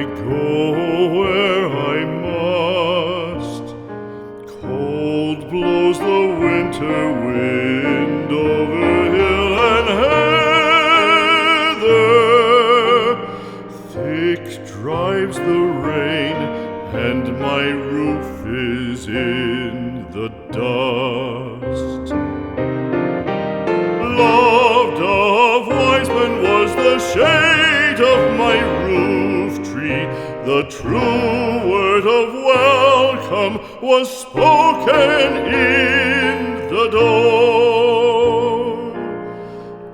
go where I must. Cold blows the winter wind over hill and heather. Thick drives the rain, and my roof is in the dust. Loved of wise men was the shade of my roof tree. The true word of welcome was spoken in the door.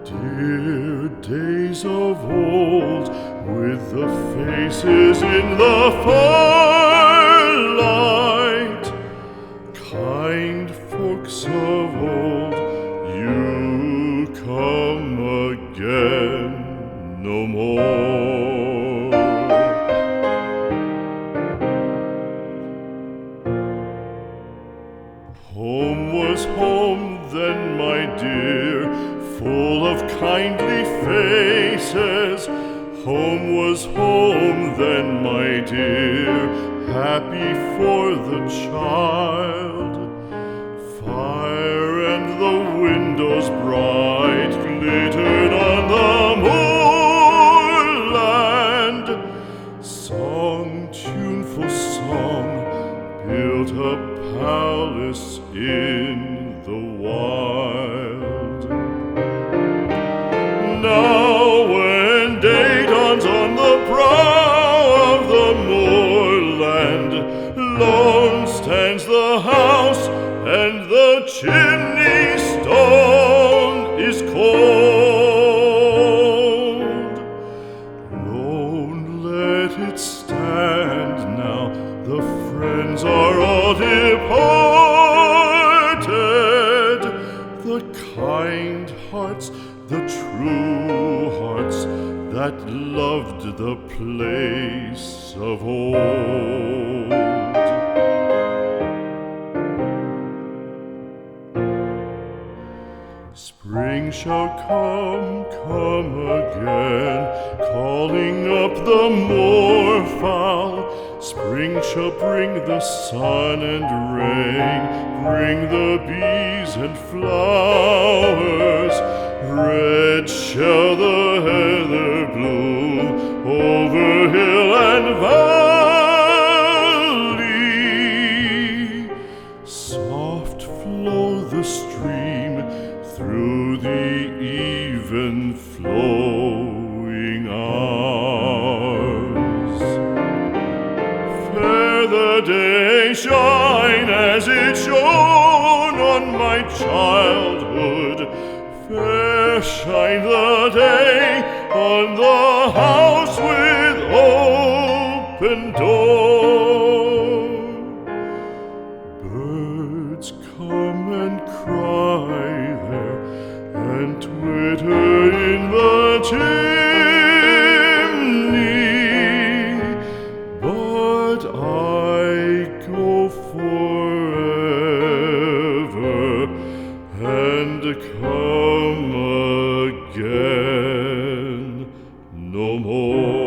Dear days of old, with the faces in the firelight, kind folks of old, you come again no more. Home was home then, my dear, full of kindly faces. Home was home then, my dear, happy for the child. Fire and the windows bright glittered on the moorland. Song, tuneful song, built a palace in the wild. Now when day dawns on the brow of the moorland, lone stands the house, and the chimney stone is cold. Lone let it stand now, the friends are all departed. The kind hearts, the true hearts, that loved the place of old. Spring shall come again, calling up the moorfowl. Spring shall bring the sun and rain, bring the bees and flowers. Red shall the heather bloom over hill and valley. Soft flow the stream through the even flowing hours. Fair the day shine as it shone on my childhood. Fair shine the day on the house with open door. Birds come and cry there, and twitter in the chimney, but I go forever and come again no more.